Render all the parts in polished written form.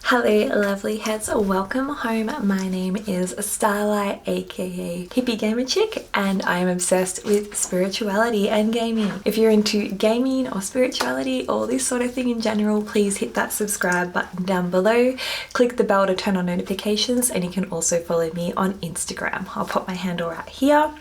Hello lovely heads, welcome home. My name is Starlight aka Hippie Gamer Chick and I am obsessed with spirituality and gaming. If you're into gaming or spirituality or this sort of thing in general, please hit that subscribe button down below, click the bell to turn on notifications, and you can also follow me on Instagram. I'll pop my handle right here.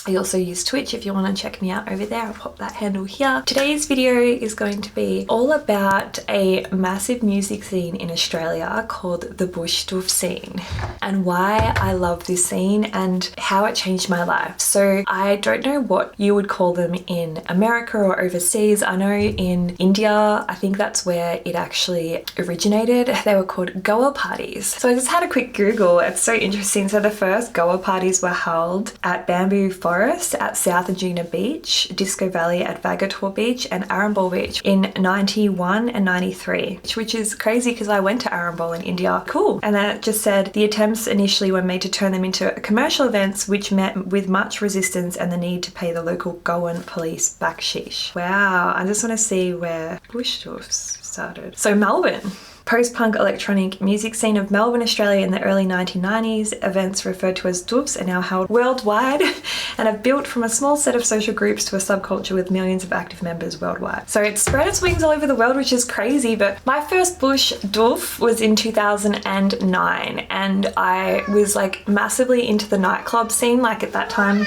I also use Twitch if you want to check me out over there. I'll pop that handle here. Today's video is going to be all about a massive music scene in Australia called the Bush Doof scene and why I love this scene and how it changed my life. So I don't know what you would call them in America or overseas. I know in India, I think that's where it actually originated. They were called Goa parties. So I just had a quick Google. It's so interesting. So the first Goa parties were held at Bamboo Forest at South Agena Beach, Disco Valley at Vagator Beach, and Arambol Beach in 91 and 93, which is crazy because I went to Arambol in India. Cool. And then it just said the attempts initially were made to turn them into commercial events, which met with much resistance and the need to pay the local Goan police bakshish. Wow, I just want to see where Bush Doofs started. So Melbourne. Post-punk electronic music scene of Melbourne, Australia in the early 1990s. Events referred to as doofs are now held worldwide and have built from a small set of social groups to a subculture with millions of active members worldwide. So it's spread its wings all over the world, which is crazy, but my first Bush Doof was in 2009 and I was like massively into the nightclub scene. Like at that time,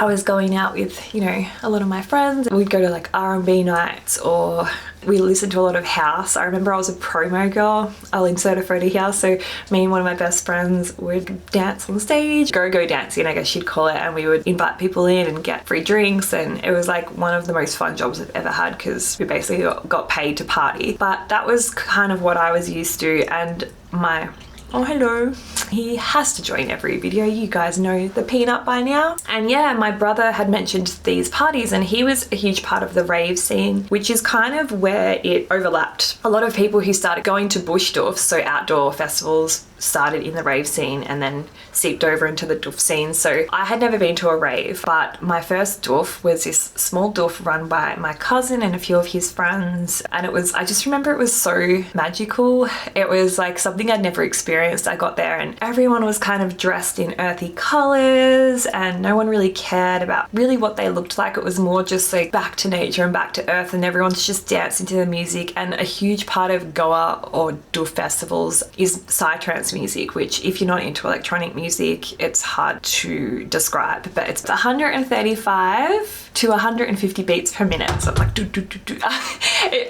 I was going out with, you know, a lot of my friends. We'd go to like R&B nights or we listened to a lot of house. I remember I was a promo girl. I'll insert a photo here. So me and one of my best friends would dance on stage, go dancing, I guess you'd call it. And we would invite people in and get free drinks. And it was like one of the most fun jobs I've ever had because we basically got paid to party. But that was kind of what I was used to. And oh hello, he has to join every video. You guys know the peanut by now. And yeah, my brother had mentioned these parties and he was a huge part of the rave scene, which is kind of where it overlapped. A lot of people who started going to Bush Doofs, so outdoor festivals, started in the rave scene and then seeped over into the doof scene. So I had never been to a rave, but my first doof was this small doof run by my cousin and a few of his friends. And I just remember it was so magical. It was like something I'd never experienced. I got there and everyone was kind of dressed in earthy colors and no one really cared about really what they looked like. It was more just like back to nature and back to earth and everyone's just dancing to the music. And a huge part of Goa or doof festivals is psytrance music, which if you're not into electronic music, it's hard to describe, but it's 135 to 150 beats per minute. So I'm like,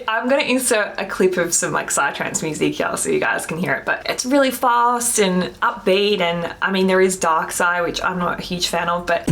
I'm gonna insert a clip of some like psytrance music here so you guys can hear it, but it's really fast and upbeat. And I mean, there is dark side, which I'm not a huge fan of, but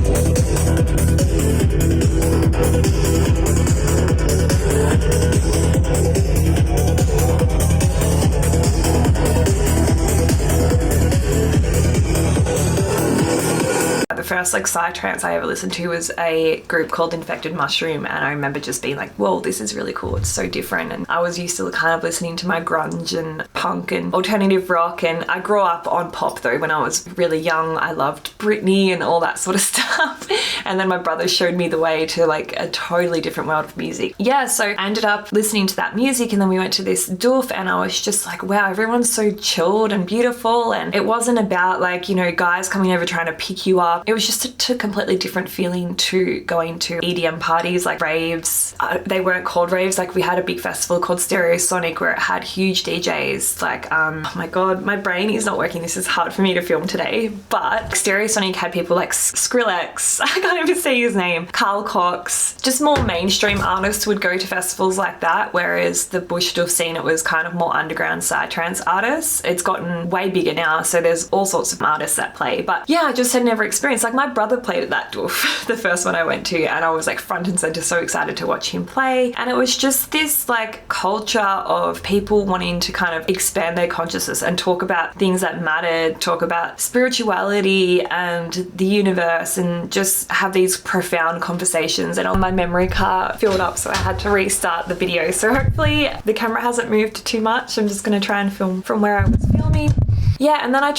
the first like psytrance I ever listened to was a group called Infected Mushroom, and I remember just being like, whoa, this is really cool, it's so different. And I was used to kind of listening to my grunge and punk and alternative rock, and I grew up on pop though. When I was really young, I loved Britney and all that sort of stuff. And then my brother showed me the way to like a totally different world of music. Yeah, so I ended up listening to that music and then we went to this doof and I was just like, wow, everyone's so chilled and beautiful. And it wasn't about like, you know, guys coming over trying to pick you up. It was just a completely different feeling to going to EDM parties, like raves. They weren't called raves. Like we had a big festival called Stereosonic where it had huge DJs. Like, oh my God, my brain is not working. This is hard for me to film today. But Stereosonic had people like Skrillex, I can't even say his name, Carl Cox. Just more mainstream artists would go to festivals like that. Whereas the Bush Doof scene, it was kind of more underground psytrance artists. It's gotten way bigger now. So there's all sorts of artists that play. But yeah, I just had never experienced, like my brother played at that doof, the first one I went to, and I was like front and center, so excited to watch him play. And it was just this like culture of people wanting to kind of expand their consciousness and talk about things that mattered, talk about spirituality and the universe, and just have these profound conversations. And my memory card filled up, so I had to restart the video. So hopefully the camera hasn't moved too much. I'm just going to try and film from where I was filming. Yeah, and then I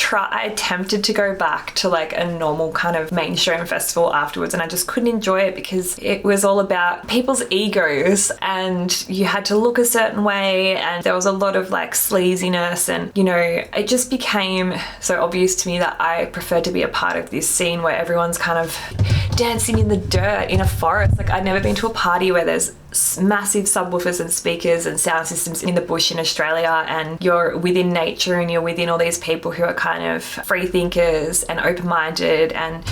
attempted to go back to like a normal kind of mainstream festival afterwards, and I just couldn't enjoy it because it was all about people's egos, and you had to look a certain way, and there was a lot of like sleaziness, and you know, it just became so obvious to me that I preferred to be a part of this scene where everyone's kind of dancing in the dirt in a forest. Like, I'd never been to a party where there's massive subwoofers and speakers and sound systems in the bush in Australia, and you're within nature and you're within all these people who are kind of free thinkers and open-minded, and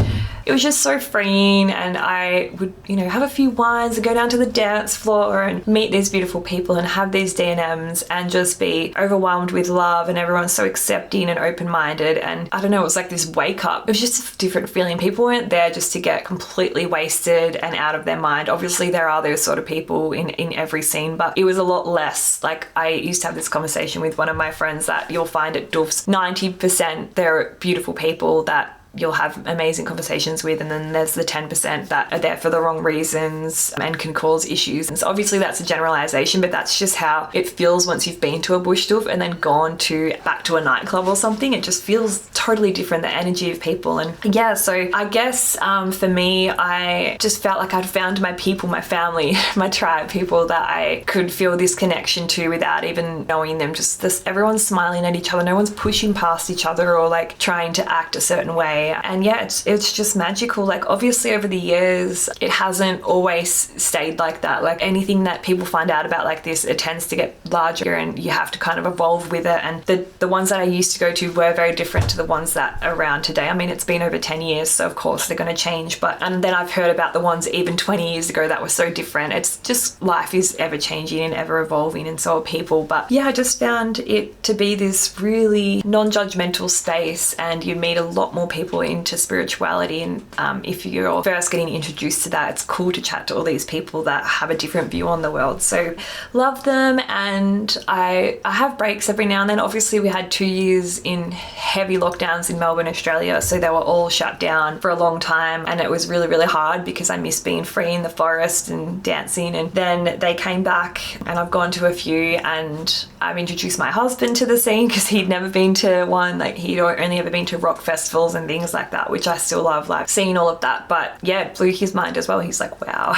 it was just so freeing. And I would, you know, have a few wines and go down to the dance floor and meet these beautiful people and have these D&Ms and just be overwhelmed with love, and everyone's so accepting and open-minded. And I don't know, it was like this wake up. It was just a different feeling. People weren't there just to get completely wasted and out of their mind. Obviously there are those sort of people in every scene, but it was a lot less. Like, I used to have this conversation with one of my friends that you'll find at Doof's 90% they're beautiful people that you'll have amazing conversations with, and then there's the 10% that are there for the wrong reasons and can cause issues. And so obviously that's a generalization, but that's just how it feels once you've been to a bush doof and then gone back to a nightclub or something. It just feels totally different, the energy of people. And yeah, so I guess for me, I just felt like I'd found my people, my family, my tribe, people that I could feel this connection to without even knowing them. Just this, everyone's smiling at each other, no one's pushing past each other or like trying to act a certain way. And yeah, it's just magical. Like, obviously over the years it hasn't always stayed like that. Like, anything that people find out about like this, it tends to get larger and you have to kind of evolve with it. And the ones that I used to go to were very different to the ones that are around today. I mean, it's been over 10 years, so of course they're going to change, and then I've heard about the ones even 20 years ago that were so different. It's just, life is ever changing and ever evolving, and so are people. But yeah, I just found it to be this really non-judgmental space, and you meet a lot more people into spirituality. And if you're first getting introduced to that, it's cool to chat to all these people that have a different view on the world. So love them. And I have breaks every now and then. Obviously we had 2 years in heavy lockdowns in Melbourne, Australia, so they were all shut down for a long time, and it was really, really hard because I missed being free in the forest and dancing. And then they came back, and I've gone to a few, and I've introduced my husband to the scene because he'd never been to one. Like, he'd only ever been to rock festivals and things like that, which I still love, like seeing all of that. But yeah, it blew his mind as well. He's like, wow,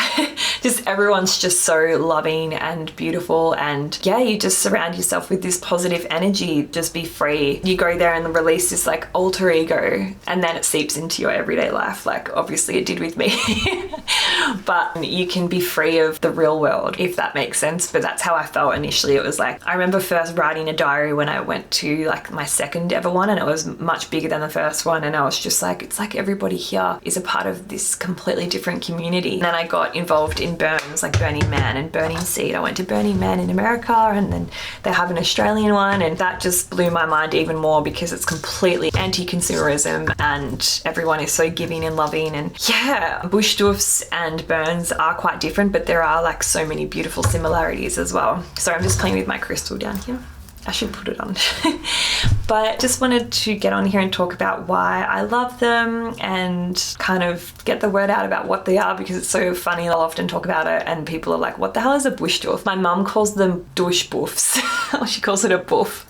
just everyone's just so loving and beautiful. And yeah, you just surround yourself with this positive energy. Just be free. You go there and release this like alter ego, and then it seeps into your everyday life. Like, obviously it did with me. But you can be free of the real world, if that makes sense. But that's how I felt initially. It was like, I remember first writing a diary when I went to like my second ever one, and it was much bigger than the first one, and I was just like, it's like everybody here is a part of this completely different community. And then I got involved in Burns, like Burning Man and Burning Seed. I went to Burning Man in America, and then they have an Australian one, and that just blew my mind even more because it's completely anti-consumerism and everyone is so giving and loving. And yeah, bush doofs and Burns are quite different, but there are like so many beautiful similarities as well. So I'm just playing with my crystal down here. I should put it on. But just wanted to get on here and talk about why I love them and kind of get the word out about what they are, because it's so funny. I'll often talk about it and people are like, what the hell is a bush doof? My mum calls them douche boofs. She calls it a boof.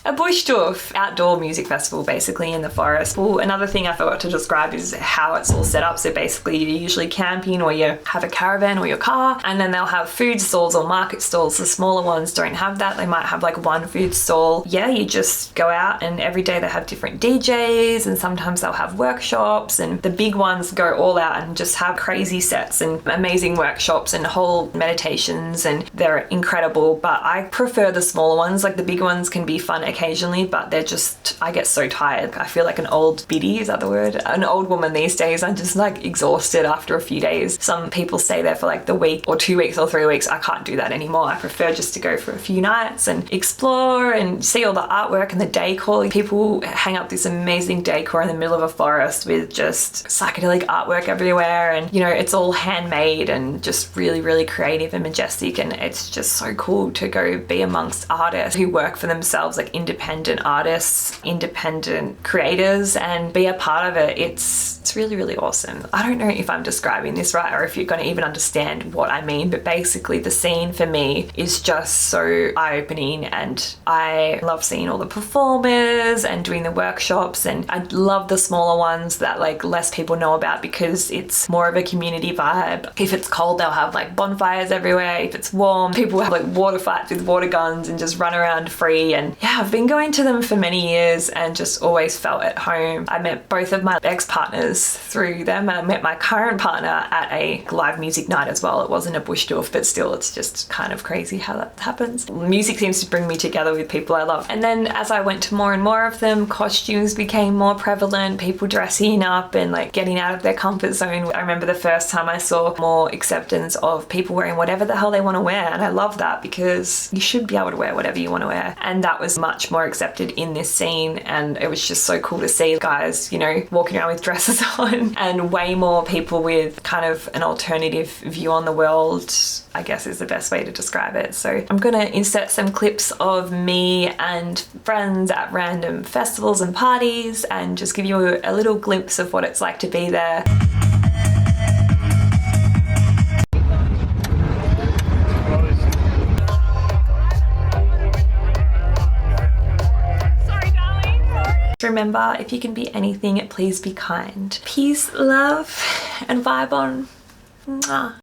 A bush doof, outdoor music festival basically in the forest. Well, another thing I forgot to describe is how it's all set up. So basically you're usually camping, or you have a caravan or your car, and then they'll have food stalls or market stalls. The smaller ones don't have that. They might have like one food stall. Yeah, you just go out, and every day they have different DJs, and sometimes they'll have workshops, and the big ones go all out and just have crazy sets and amazing workshops and whole meditations, and they're incredible. But I prefer the smaller ones. Like, the big ones can be fun occasionally, but they're just, I get so tired. I feel like an old biddy, is that the word? An old woman these days. I'm just like exhausted after a few days. Some people stay there for like the week or 2 weeks or 3 weeks. I can't do that anymore. I prefer just to go for a few nights and explore and see all the artwork and the decor. People hang up this amazing decor in the middle of a forest with just psychedelic artwork everywhere, and you know, it's all handmade and just really, really creative and majestic, and it's just so cool to go be amongst artists who work for themselves, like independent artists, independent creators, and be a part of it. It's really, really awesome. I don't know if I'm describing this right or if you're going to even understand what I mean, but basically the scene for me is just so eye-opening, and I love seeing all the performers and doing the workshops, and I love the smaller ones that like less people know about because it's more of a community vibe. If it's cold, they'll have like bonfires everywhere. If it's warm, people have like water fights with water guns and just run around free. And yeah, I've been going to them for many years and just always felt at home. I met both of my ex-partners through them. I met my current partner at a live music night as well. It wasn't a bush doof, but still it's just kind of crazy how that happens. Music seems to bring me together with people I love. And then as I went to more and more of them, costumes became more prevalent, people dressing up and like getting out of their comfort zone. I remember the first time I saw more acceptance of people wearing whatever the hell they want to wear, and I love that because you should be able to wear whatever you want to wear, and that was much more accepted in this scene. And it was just so cool to see guys, you know, walking around with dresses on, and way more people with kind of an alternative view on the world, I guess is the best way to describe it. So I'm gonna insert some clips of me and friends at random festivals and parties and just give you a little glimpse of what it's like to be there. Remember, if you can be anything, please be kind. Peace, love, and vibe on. Mwah.